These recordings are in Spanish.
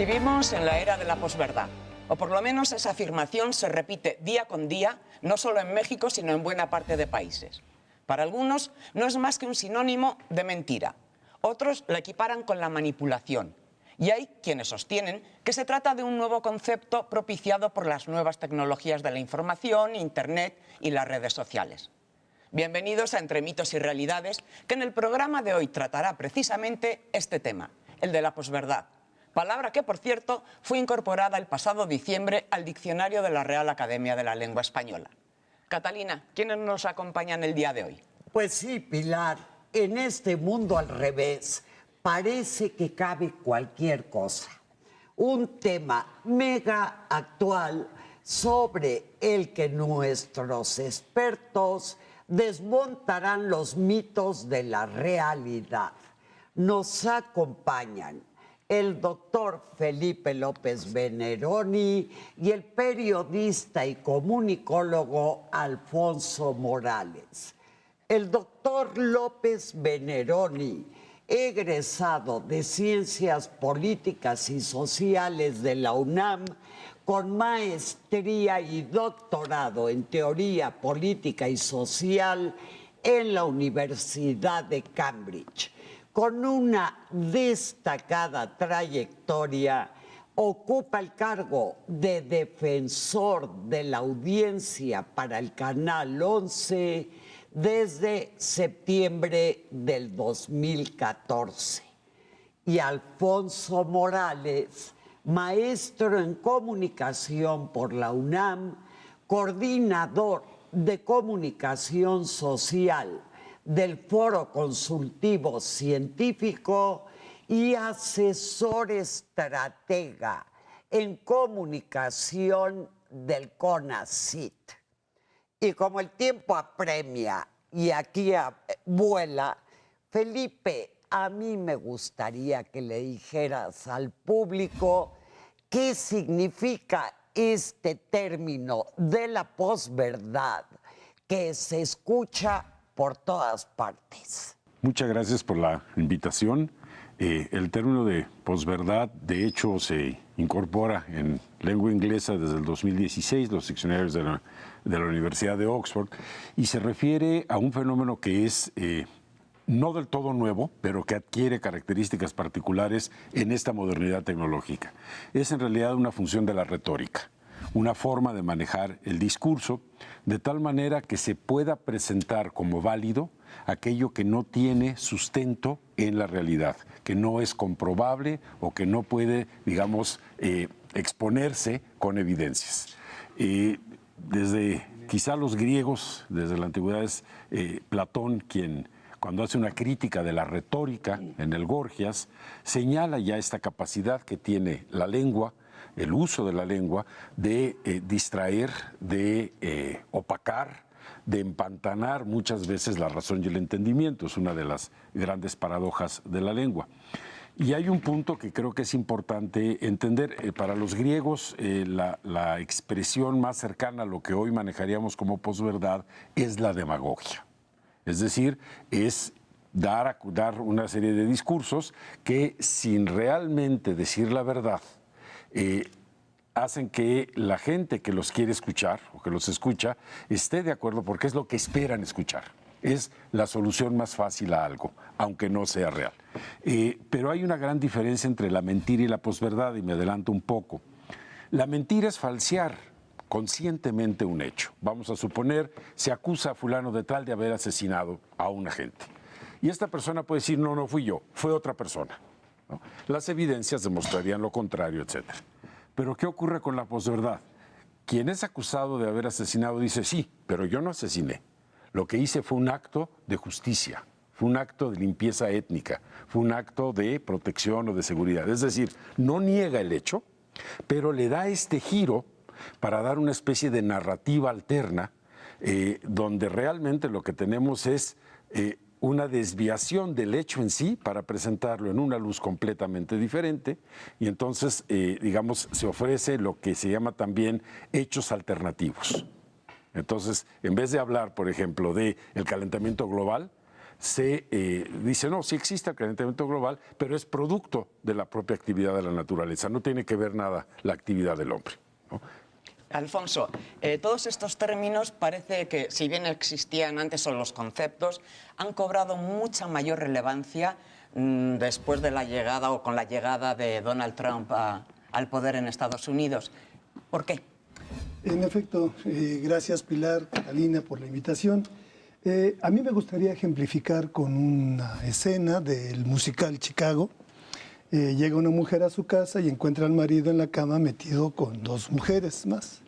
Vivimos en la era de la posverdad, o por lo menos esa afirmación se repite día con día, no solo en México, sino en buena parte de países. Para algunos no es más que un sinónimo de mentira. Otros la equiparan con la manipulación. Y hay quienes sostienen que se trata de un nuevo concepto propiciado por las nuevas tecnologías de la información, Internet y las redes sociales. Bienvenidos a Entre mitos y realidades, que en el programa de hoy tratará precisamente este tema, el de la posverdad. Palabra que, por cierto, fue incorporada el pasado diciembre al diccionario de la Real Academia de la Lengua Española. Catalina, ¿quiénes nos acompañan el día de hoy? Pues sí, Pilar, en este mundo al revés parece que cabe cualquier cosa. Un tema mega actual sobre el que nuestros expertos desmontarán los mitos de la realidad. Nos acompañan el doctor Felipe López Veneroni y el periodista y comunicólogo Alfonso Morales. El doctor López Veneroni, egresado de Ciencias Políticas y Sociales de la UNAM, con maestría y doctorado en Teoría Política y Social en la Universidad de Cambridge. Con una destacada trayectoria, ocupa el cargo de defensor de la audiencia para el Canal 11 desde septiembre del 2014. Y Alfonso Morales, maestro en comunicación por la UNAM, coordinador de comunicación social del Foro Consultivo Científico y asesor estratega en comunicación del CONACYT. Y como el tiempo apremia y aquí vuela, Felipe, a mí me gustaría que le dijeras al público qué significa este término de la posverdad que se escucha por todas partes. Muchas gracias por la invitación. El término de posverdad, de hecho, se incorpora en lengua inglesa desde el 2016, los diccionarios de la Universidad de Oxford, y se refiere a un fenómeno que es no del todo nuevo, pero que adquiere características particulares en esta modernidad tecnológica. Es en realidad una función de la retórica, una forma de manejar el discurso de tal manera que se pueda presentar como válido aquello que no tiene sustento en la realidad, que no es comprobable o que no puede, digamos, exponerse con evidencias. Desde quizá los griegos, desde la antigüedad es Platón quien, cuando hace una crítica de la retórica en el Gorgias, señala ya esta capacidad que tiene la lengua, el uso de la lengua, de distraer, de opacar, de empantanar muchas veces la razón y el entendimiento. Es una de las grandes paradojas de la lengua. Y hay un punto que creo que es importante entender. Para los griegos, la expresión más cercana a lo que hoy manejaríamos como posverdad es la demagogia. Es decir, es dar una serie de discursos que, sin realmente decir la verdad, hacen que la gente que los quiere escuchar o que los escucha esté de acuerdo porque es lo que esperan escuchar. Es la solución más fácil a algo, aunque no sea real. Pero hay una gran diferencia entre la mentira y la posverdad, y me adelanto un poco. La mentira es falsear conscientemente un hecho. Vamos a suponer, se acusa a fulano de tal de haber asesinado a un agente. Y esta persona puede decir, no, no fui yo, fue otra persona, ¿no? Las evidencias demostrarían lo contrario, etcétera. Pero ¿qué ocurre con la posverdad? Quien es acusado de haber asesinado dice, sí, pero yo no asesiné. Lo que hice fue un acto de justicia, fue un acto de limpieza étnica, fue un acto de protección o de seguridad. Es decir, no niega el hecho, pero le da este giro para dar una especie de narrativa alterna, donde realmente lo que tenemos es una desviación del hecho en sí para presentarlo en una luz completamente diferente, y entonces, digamos, se ofrece lo que se llama también hechos alternativos. Entonces, en vez de hablar, por ejemplo, del calentamiento global, se dice, no, sí existe el calentamiento global, pero es producto de la propia actividad de la naturaleza, no tiene que ver nada la actividad del hombre, ¿no? Alfonso, todos estos términos parece que, si bien existían antes son los conceptos, han cobrado mucha mayor relevancia después de la llegada o con la llegada de Donald Trump al poder en Estados Unidos. ¿Por qué? En efecto, gracias Pilar, Catalina, por la invitación. A mí me gustaría ejemplificar con una escena del musical Chicago. Llega una mujer a su casa y encuentra al marido en la cama metido con dos mujeres más.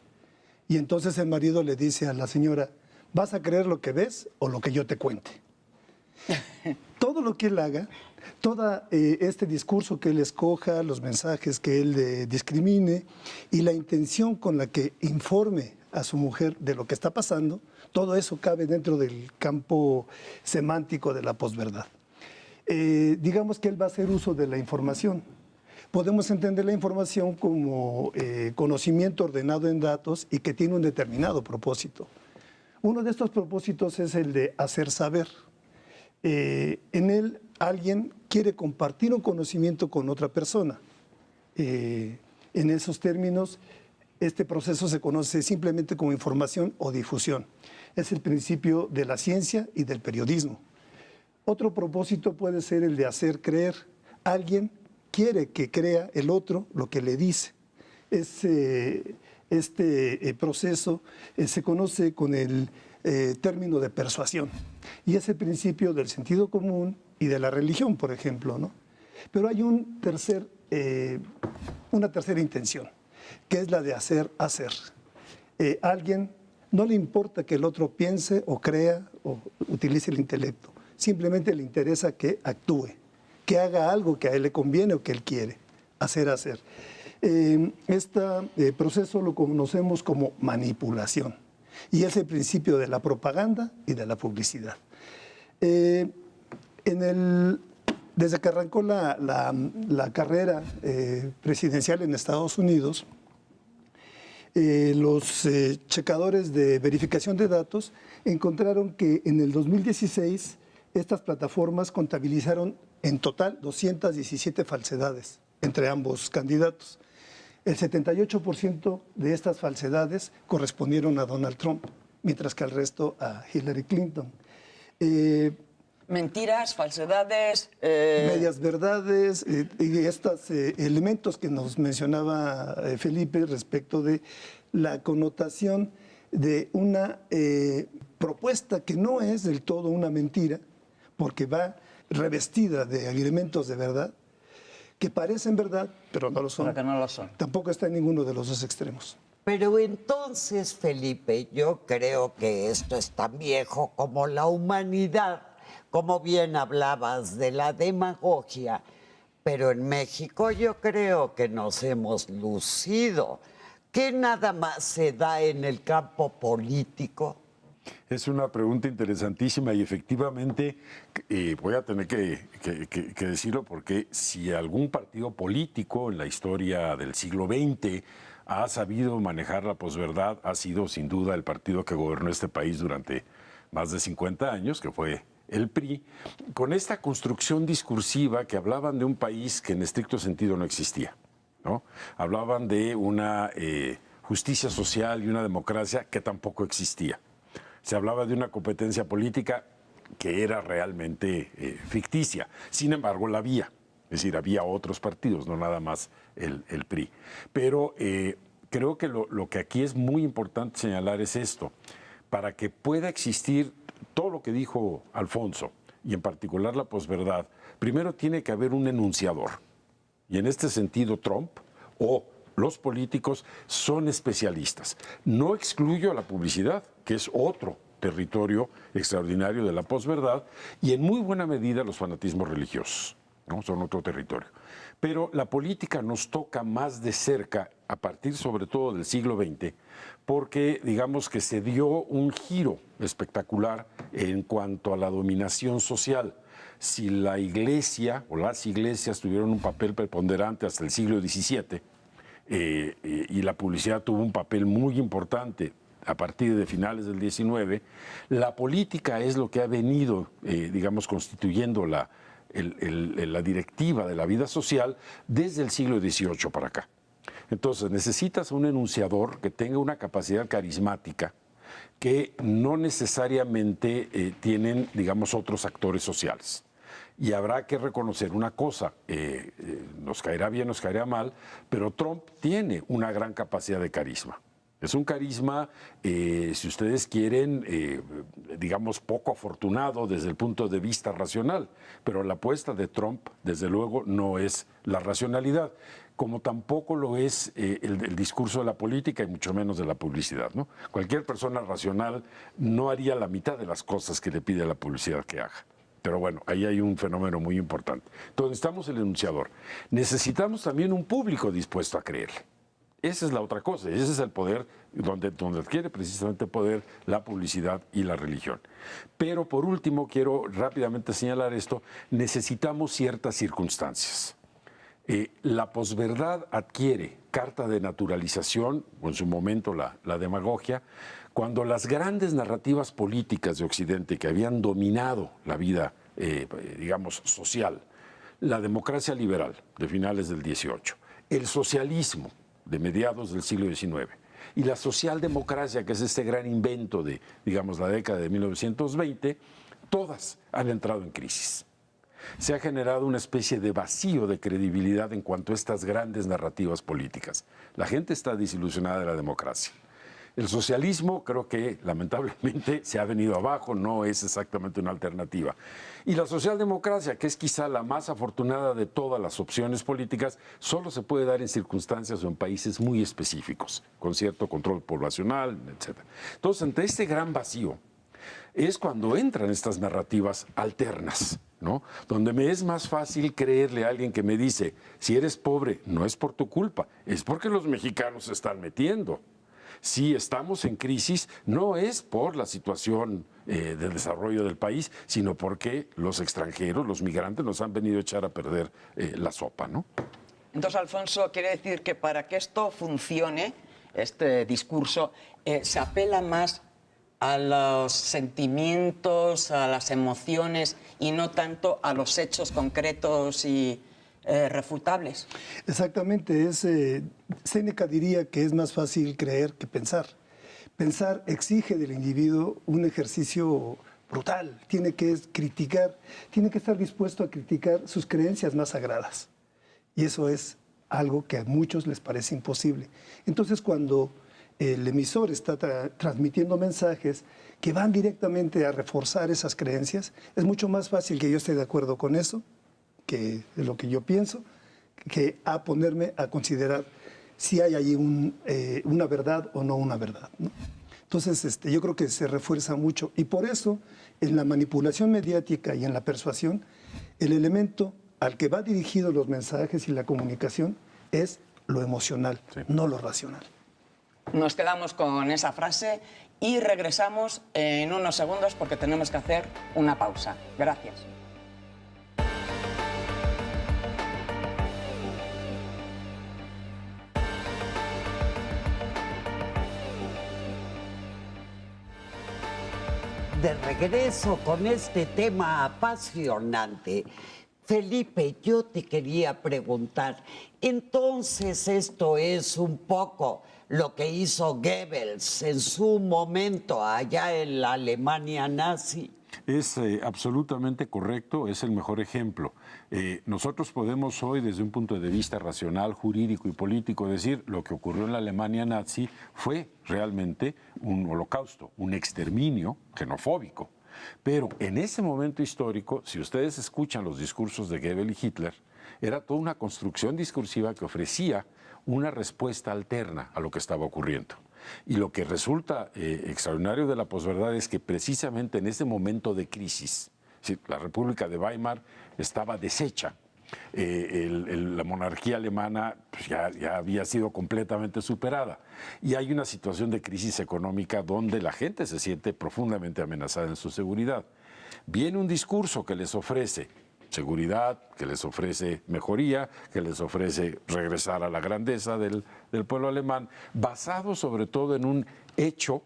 Y entonces el marido le dice a la señora, ¿vas a creer lo que ves o lo que yo te cuente? Todo lo que él haga, todo este discurso que él escoja, los mensajes que él discrimine y la intención con la que informe a su mujer de lo que está pasando, todo eso cabe dentro del campo semántico de la posverdad. Digamos que él va a hacer uso de la información. Podemos entender la información como conocimiento ordenado en datos y que tiene un determinado propósito. Uno de estos propósitos es el de hacer saber. En él alguien quiere compartir un conocimiento con otra persona. En esos términos, este proceso se conoce simplemente como información o difusión. Es el principio de la ciencia y del periodismo. Otro propósito puede ser el de hacer creer. Alguien quiere que crea el otro lo que le dice. Este proceso se conoce con el término de persuasión. Y es el principio del sentido común y de la religión, por ejemplo, ¿no? Pero hay una tercera intención, que es la de hacer. Alguien no le importa que el otro piense o crea o utilice el intelecto. Simplemente le interesa que actúe, que haga algo que a él le conviene o que él quiere. Hacer. Este proceso lo conocemos como manipulación y es el principio de la propaganda y de la publicidad. Desde que arrancó la carrera presidencial en Estados Unidos, los checadores de verificación de datos encontraron que en el 2016 estas plataformas contabilizaron en total 217 falsedades entre ambos candidatos. El 78% de estas falsedades correspondieron a Donald Trump, mientras que el resto a Hillary Clinton. Mentiras, falsedades... Medias verdades y estos elementos que nos mencionaba Felipe respecto de la connotación de una propuesta que no es del todo una mentira, porque va revestida de elementos de verdad, que parecen verdad, pero no lo son. Pero que no lo son. Tampoco está en ninguno de los dos extremos. Pero entonces, Felipe, yo creo que esto es tan viejo como la humanidad. Como bien hablabas de la demagogia, pero en México yo creo que nos hemos lucido. ¿Qué nada más se da en el campo político? Es una pregunta interesantísima y efectivamente voy a tener que decirlo porque si algún partido político en la historia del siglo XX ha sabido manejar la posverdad, ha sido sin duda el partido que gobernó este país durante más de 50 años, que fue el PRI, con esta construcción discursiva que hablaban de un país que en estricto sentido no existía, ¿no? Hablaban de una justicia social y una democracia que tampoco existía. Se hablaba de una competencia política que era realmente ficticia. Sin embargo, la había. Es decir, había otros partidos, no nada más el PRI. Pero creo que lo que aquí es muy importante señalar es esto. Para que pueda existir todo lo que dijo Alfonso, y en particular la posverdad, primero tiene que haber un enunciador. Y en este sentido, Trump o los políticos son especialistas. No excluyo a la publicidad, que es otro territorio extraordinario de la posverdad, y en muy buena medida los fanatismos religiosos, ¿no? Son otro territorio. Pero la política nos toca más de cerca, a partir sobre todo del siglo XX, porque digamos que se dio un giro espectacular en cuanto a la dominación social. Si la iglesia o las iglesias tuvieron un papel preponderante hasta el siglo XVII, y la publicidad tuvo un papel muy importante a partir de finales del 19, la política es lo que ha venido, digamos, constituyendo la directiva de la vida social desde el siglo XVIII para acá. Entonces, necesitas un enunciador que tenga una capacidad carismática que no necesariamente tienen, digamos, otros actores sociales. Y habrá que reconocer una cosa, nos caerá bien, nos caerá mal, pero Trump tiene una gran capacidad de carisma. Es un carisma, si ustedes quieren, digamos, poco afortunado desde el punto de vista racional, pero la apuesta de Trump, desde luego, no es la racionalidad, como tampoco lo es el discurso de la política y mucho menos de la publicidad, ¿no? Cualquier persona racional no haría la mitad de las cosas que le pide la publicidad que haga. Pero bueno, ahí hay un fenómeno muy importante. Entonces necesitamos el enunciador. Necesitamos también un público dispuesto a creerle. Esa es la otra cosa, ese es el poder, donde adquiere precisamente poder la publicidad y la religión. Pero por último, quiero rápidamente señalar esto, necesitamos ciertas circunstancias. La posverdad adquiere carta de naturalización, o en su momento la demagogia, cuando las grandes narrativas políticas de Occidente que habían dominado la vida, digamos, social, la democracia liberal de finales del XVIII, el socialismo de mediados del siglo XIX y la socialdemocracia, que es este gran invento de, digamos, la década de 1920, todas han entrado en crisis. Se ha generado una especie de vacío de credibilidad en cuanto a estas grandes narrativas políticas. La gente está desilusionada de la democracia. El socialismo creo que lamentablemente se ha venido abajo, no es exactamente una alternativa. Y la socialdemocracia, que es quizá la más afortunada de todas las opciones políticas, solo se puede dar en circunstancias o en países muy específicos, con cierto control poblacional, etc. Entonces, ante este gran vacío, es cuando entran estas narrativas alternas, ¿no? Donde me es más fácil creerle a alguien que me dice, si eres pobre, no es por tu culpa, es porque los mexicanos se están metiendo. Si estamos en crisis, no es por la situación del desarrollo del país, sino porque los extranjeros, los migrantes, nos han venido a echar a perder la sopa, ¿no? Entonces, Alfonso, quiere decir que para que esto funcione, este discurso, se apela más a los sentimientos, a las emociones y no tanto a los hechos concretos y refutables. Exactamente, Séneca diría que es más fácil creer que pensar. Pensar exige del individuo un ejercicio brutal, tiene que criticar, tiene que estar dispuesto a criticar sus creencias más sagradas. Y eso es algo que a muchos les parece imposible. Entonces, cuando el emisor está transmitiendo mensajes que van directamente a reforzar esas creencias, es mucho más fácil que yo esté de acuerdo con eso, que es lo que yo pienso, que a ponerme a considerar si hay allí una verdad o no una verdad, ¿no? Entonces, yo creo que se refuerza mucho. Y por eso, en la manipulación mediática y en la persuasión, el elemento al que va dirigido los mensajes y la comunicación es lo emocional, sí, no lo racional. Nos quedamos con esa frase y regresamos en unos segundos porque tenemos que hacer una pausa. Gracias. De regreso con este tema apasionante, Felipe, yo te quería preguntar, entonces esto es un poco lo que hizo Goebbels en su momento allá en la Alemania nazi. Es absolutamente correcto, es el mejor ejemplo. Nosotros podemos hoy, desde un punto de vista racional, jurídico y político, decir lo que ocurrió en la Alemania nazi fue realmente un holocausto, un exterminio xenofóbico. Pero en ese momento histórico, si ustedes escuchan los discursos de Goebbels y Hitler, era toda una construcción discursiva que ofrecía una respuesta alterna a lo que estaba ocurriendo. Y lo que resulta extraordinario de la posverdad es que precisamente en ese momento de crisis, la República de Weimar estaba deshecha, la monarquía alemana pues, ya había sido completamente superada y hay una situación de crisis económica donde la gente se siente profundamente amenazada en su seguridad. Viene un discurso que les ofrece seguridad, que les ofrece mejoría, que les ofrece regresar a la grandeza del pueblo alemán, basado sobre todo en un hecho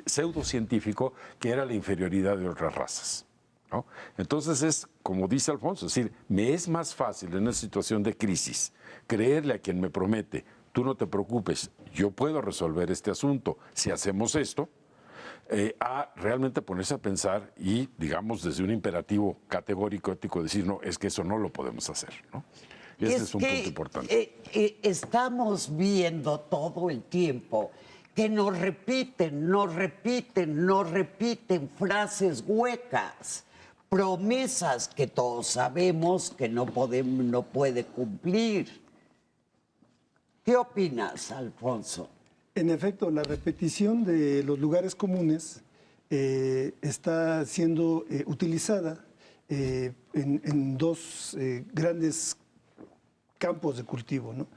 pseudocientífico, que era la inferioridad de otras razas, ¿no? Entonces es, como dice Alfonso, es decir, me es más fácil en una situación de crisis creerle a quien me promete, tú no te preocupes, yo puedo resolver este asunto si hacemos esto, a realmente ponerse a pensar y, digamos, desde un imperativo categórico, ético, decir, no, es que eso no lo podemos hacer, ¿no? Y ese es un punto importante. Estamos viendo todo el tiempo que nos repiten frases huecas, promesas que todos sabemos que no puede cumplir. ¿Qué opinas, Alfonso? En efecto, la repetición de los lugares comunes está siendo utilizada en dos grandes campos de cultivo, ¿no?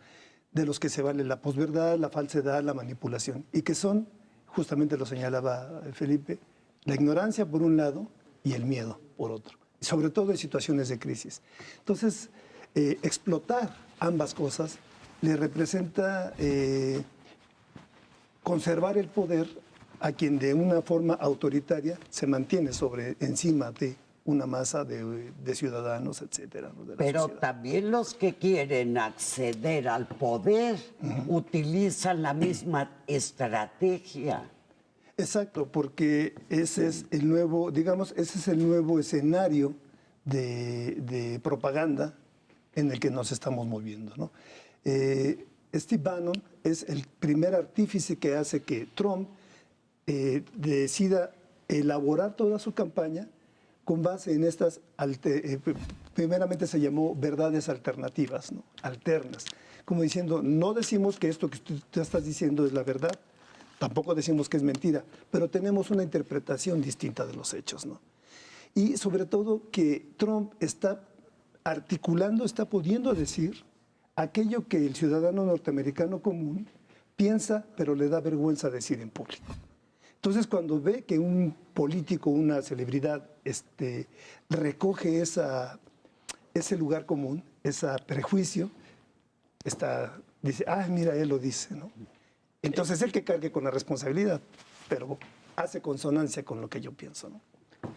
De los que se vale la posverdad, la falsedad, la manipulación, y que son, justamente lo señalaba Felipe, la ignorancia por un lado y el miedo por otro, y sobre todo en situaciones de crisis. Entonces, explotar ambas cosas le representa conservar el poder a quien de una forma autoritaria se mantiene encima de una masa de ciudadanos, etcétera, ¿no? Pero sociedad. también los que quieren acceder al poder utilizan la misma estrategia. Exacto, porque ese es el nuevo, digamos, ese es el nuevo escenario de propaganda en el que nos estamos moviendo, ¿no? Steve Bannon es el primer artífice que hace que Trump decida elaborar toda su campaña con base en estas, primeramente se llamó verdades alternativas, ¿no? Alternas, como diciendo, no decimos que esto que tú estás diciendo es la verdad, tampoco decimos que es mentira, pero tenemos una interpretación distinta de los hechos, ¿no? Y sobre todo que Trump está articulando, está pudiendo decir aquello que el ciudadano norteamericano común piensa, pero le da vergüenza decir en público. Entonces, cuando ve que un político, una celebridad, recoge ese lugar común, ese prejuicio, dice, mira, él lo dice, ¿no? Entonces, él que cargue con la responsabilidad, pero hace consonancia con lo que yo pienso, ¿no?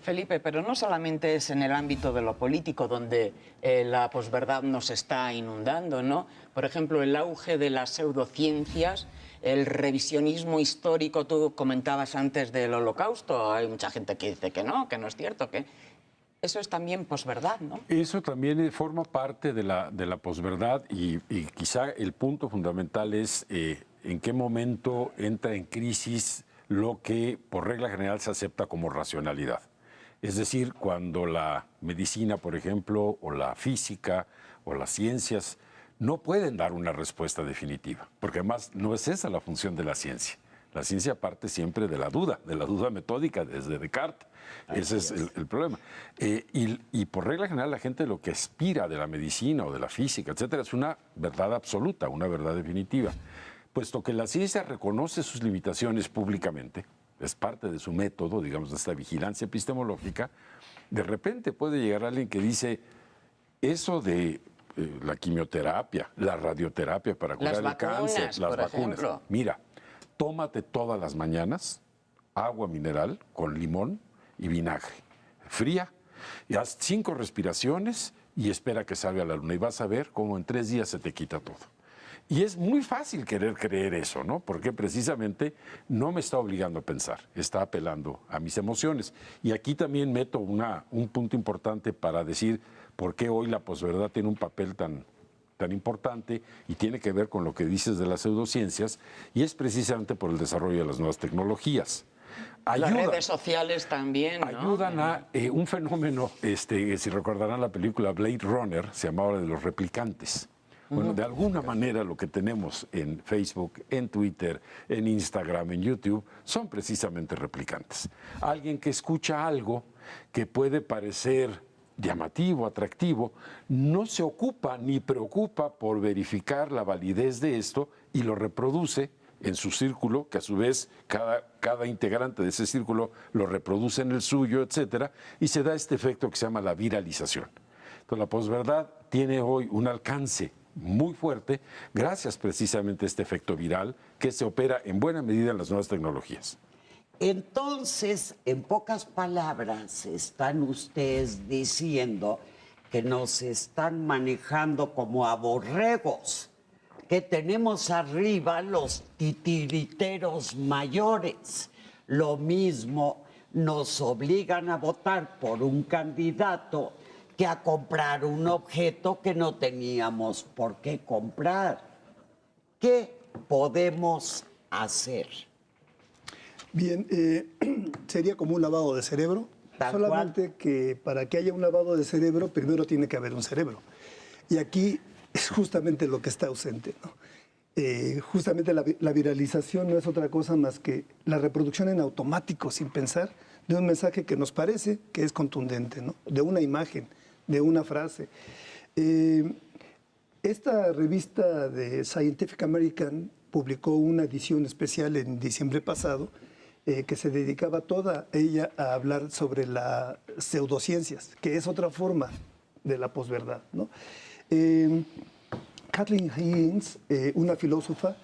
Felipe, pero no solamente es en el ámbito de lo político donde la posverdad nos está inundando, ¿no? Por ejemplo, el auge de las pseudociencias, el revisionismo histórico, tú comentabas antes del Holocausto, hay mucha gente que dice que no es cierto, que eso es también posverdad, ¿no? Eso también forma parte de la posverdad y quizá el punto fundamental es en qué momento entra en crisis lo que por regla general se acepta como racionalidad. Es decir, cuando la medicina, por ejemplo, o la física, o las ciencias, no pueden dar una respuesta definitiva, porque además no es esa la función de la ciencia. La ciencia parte siempre de la duda metódica, desde Descartes. Ese es el problema. Y por regla general, la gente lo que aspira de la medicina o de la física, etcétera, es una verdad absoluta, una verdad definitiva. Puesto que la ciencia reconoce sus limitaciones públicamente, es parte de su método, digamos, de esta vigilancia epistemológica, de repente puede llegar alguien que dice, eso de la quimioterapia, la radioterapia para curar el cáncer, las vacunas, mira, tómate todas las mañanas agua mineral con limón y vinagre, fría, y haz 5 respiraciones y espera que salga la luna y vas a ver cómo en 3 días se te quita todo. Y es muy fácil querer creer eso, ¿no? Porque precisamente no me está obligando a pensar, está apelando a mis emociones. Y aquí también meto un punto importante para decir por qué hoy la posverdad tiene un papel tan importante y tiene que ver con lo que dices de las pseudociencias, y es precisamente por el desarrollo de las nuevas tecnologías. Las redes sociales también, ¿no? Ayudan a un fenómeno, si recordarán la película Blade Runner, se llamaba de los replicantes. Bueno, de alguna manera lo que tenemos en Facebook, en Twitter, en Instagram, en YouTube, son precisamente replicantes. Alguien que escucha algo que puede parecer llamativo, atractivo, no se ocupa ni preocupa por verificar la validez de esto y lo reproduce en su círculo, que a su vez cada integrante de ese círculo lo reproduce en el suyo, etcétera, y se da este efecto que se llama la viralización. Entonces, la posverdad tiene hoy un alcance muy fuerte gracias precisamente a este efecto viral que se opera en buena medida en las nuevas tecnologías. Entonces, en pocas palabras, están ustedes diciendo que nos están manejando como a borregos, que tenemos arriba los titiriteros mayores. Lo mismo nos obligan a votar por un candidato que a comprar un objeto que no teníamos por qué comprar. ¿Qué podemos hacer? Bien, sería como un lavado de cerebro, Tal solamente que para que haya un lavado de cerebro, primero tiene que haber un cerebro. Y aquí es justamente lo que está ausente, ¿no? Justamente la viralización no es otra cosa más que la reproducción en automático, sin pensar, de un mensaje que nos parece que es contundente, ¿no? De una imagen, de una frase. Esta revista de Scientific American publicó una edición especial en diciembre pasado que se dedicaba toda ella a hablar sobre las pseudociencias, que es otra forma de la posverdad, ¿no? Kathleen Higgins, una filósofa,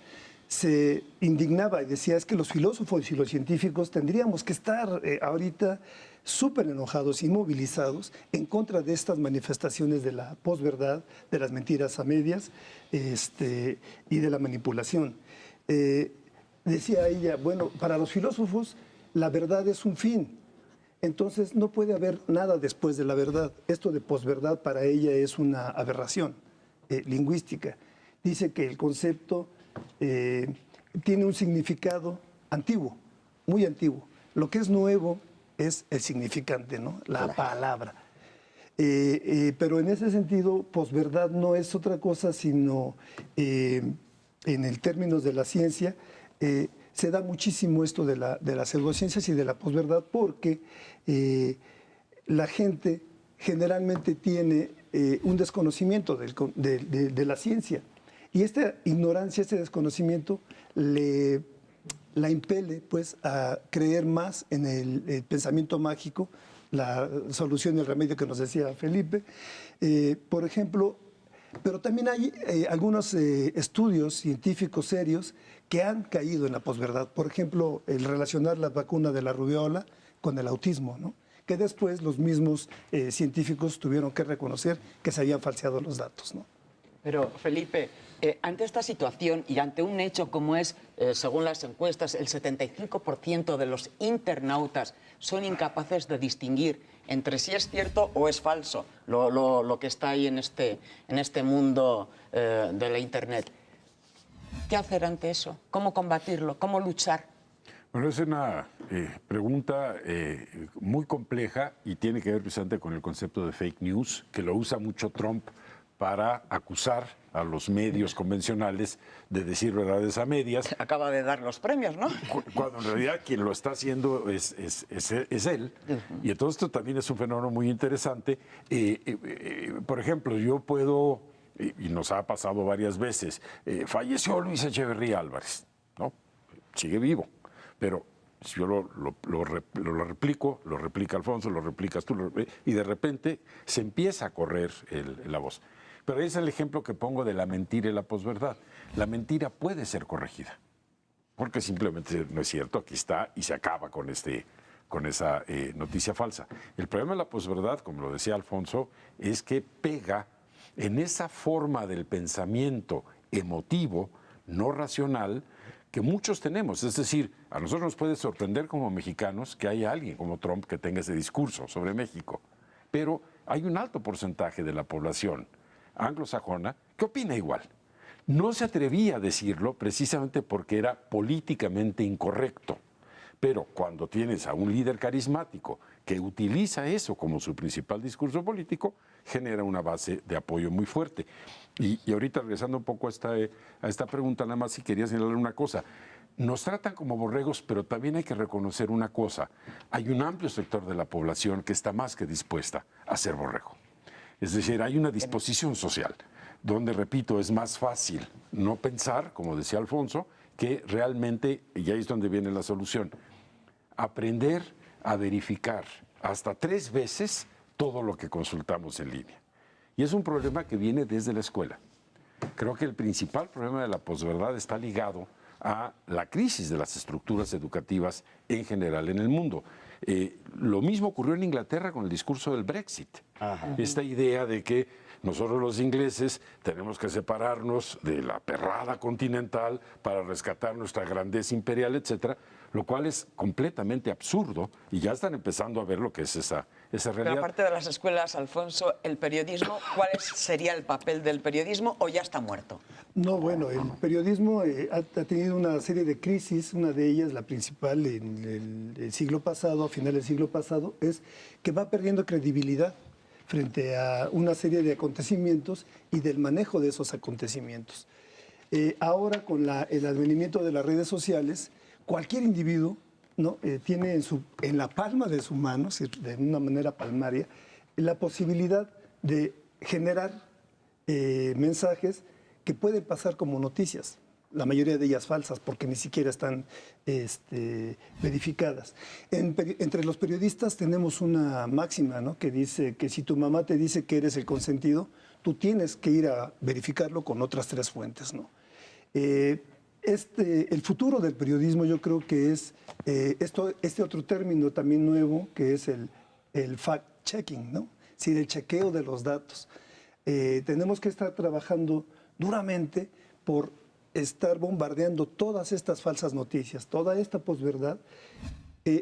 se indignaba y decía, es que los filósofos y los científicos tendríamos que estar ahorita súper enojados y movilizados en contra de estas manifestaciones de la posverdad, de las mentiras a medias y de la manipulación. Decía ella, bueno, para los filósofos la verdad es un fin, entonces no puede haber nada después de la verdad. Esto de posverdad para ella es una aberración lingüística. Dice que el concepto tiene un significado antiguo, muy antiguo. Lo que es nuevo es el significante, ¿no? La palabra. Pero en ese sentido, posverdad no es otra cosa sino, en el términos de la ciencia, se da muchísimo esto de las pseudociencias y de la posverdad porque la gente generalmente tiene un desconocimiento de la ciencia. Y esta ignorancia, este desconocimiento, la impele pues, a creer más en el pensamiento mágico, la solución y el remedio que nos decía Felipe. Por ejemplo, pero también hay algunos estudios científicos serios que han caído en la posverdad. Por ejemplo, el relacionar la vacuna de la rubiola con el autismo, ¿no? Que después los mismos científicos tuvieron que reconocer que se habían falseado los datos, ¿no? Pero, Felipe, ante esta situación y ante un hecho como es, según las encuestas, el 75% de los internautas son incapaces de distinguir entre si es cierto o es falso lo que está ahí en este mundo de la Internet. ¿Qué hacer ante eso? ¿Cómo combatirlo? ¿Cómo luchar? Bueno, es una pregunta muy compleja y tiene que ver precisamente con el concepto de fake news, que lo usa mucho Trump para acusar a los medios convencionales de decir verdades a medias. Acaba de dar los premios, ¿no? Cuando en realidad quien lo está haciendo es él. Y entonces esto también es un fenómeno muy interesante. Por ejemplo, yo puedo, y nos ha pasado varias veces, falleció Luis Echeverría Álvarez, ¿no? Sigue vivo. Pero si yo lo replico, lo replica Alfonso, lo replicas tú, y de repente se empieza a correr la voz. Pero ese es el ejemplo que pongo de la mentira y la posverdad. La mentira puede ser corregida, porque simplemente no es cierto, aquí está, y se acaba con esa noticia falsa. El problema de la posverdad, como lo decía Alfonso, es que pega en esa forma del pensamiento emotivo, no racional, que muchos tenemos. Es decir, a nosotros nos puede sorprender como mexicanos que haya alguien como Trump que tenga ese discurso sobre México, pero hay un alto porcentaje de la población anglosajona que opina igual. No se atrevía a decirlo precisamente porque era políticamente incorrecto, pero cuando tienes a un líder carismático que utiliza eso como su principal discurso político, genera una base de apoyo muy fuerte. Y ahorita regresando un poco a esta pregunta, nada más si quería señalar una cosa. Nos tratan como borregos, pero también hay que reconocer una cosa. Hay un amplio sector de la población que está más que dispuesta a ser borrego. Es decir, hay una disposición social donde, repito, es más fácil no pensar, como decía Alfonso, que realmente, y ahí es donde viene la solución, aprender a verificar hasta 3 veces todo lo que consultamos en línea. Y es un problema que viene desde la escuela. Creo que el principal problema de la posverdad está ligado a la crisis de las estructuras educativas en general en el mundo. Lo mismo ocurrió en Inglaterra con el discurso del Brexit. Esta idea de que nosotros los ingleses tenemos que separarnos de la perrada continental para rescatar nuestra grandeza imperial, etcétera, lo cual es completamente absurdo y ya están empezando a ver lo que es esa realidad. Pero aparte de las escuelas, Alfonso, el periodismo, ¿cuál sería el papel del periodismo o ya está muerto? No, bueno, el periodismo ha tenido una serie de crisis, una de ellas, la principal en el siglo pasado, a finales del siglo pasado, es que va perdiendo credibilidad frente a una serie de acontecimientos y del manejo de esos acontecimientos. Ahora, con el advenimiento de las redes sociales, cualquier individuo, ¿no? Tiene en la palma de su mano, de una manera palmaria, la posibilidad de generar mensajes que pueden pasar como noticias, la mayoría de ellas falsas, porque ni siquiera están verificadas. Entre los periodistas tenemos una máxima, ¿no? Que dice que si tu mamá te dice que eres el consentido, tú tienes que ir a verificarlo con otras 3 fuentes, ¿no? El futuro del periodismo yo creo que es este otro término también nuevo, que es el fact-checking, ¿no? Es decir, el chequeo de los datos. Tenemos que estar trabajando duramente por estar bombardeando todas estas falsas noticias, toda esta posverdad,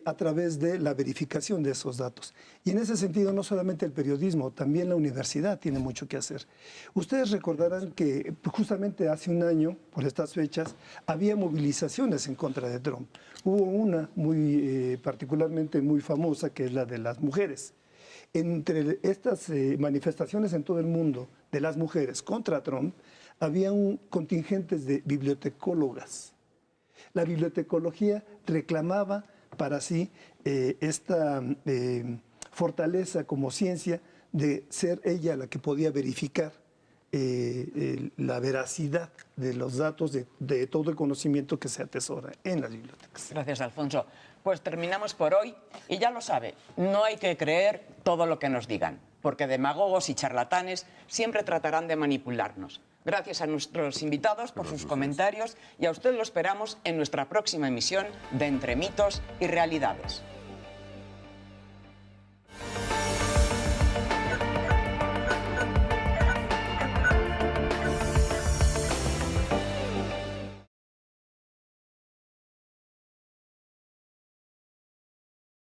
a través de la verificación de esos datos. Y en ese sentido, no solamente el periodismo, también la universidad tiene mucho que hacer. Ustedes recordarán que justamente hace un año, por estas fechas, había movilizaciones en contra de Trump. Hubo una particularmente muy famosa, que es la de las mujeres. Entre estas manifestaciones en todo el mundo de las mujeres contra Trump, había contingentes de bibliotecólogas. La bibliotecología reclamaba para sí esta fortaleza como ciencia de ser ella la que podía verificar la veracidad de los datos de todo el conocimiento que se atesora en las bibliotecas. Gracias, Alfonso. Pues terminamos por hoy y ya lo sabe, no hay que creer todo lo que nos digan, porque demagogos y charlatanes siempre tratarán de manipularnos. Gracias a nuestros invitados por sus comentarios y a usted lo esperamos en nuestra próxima emisión de Entre Mitos y Realidades.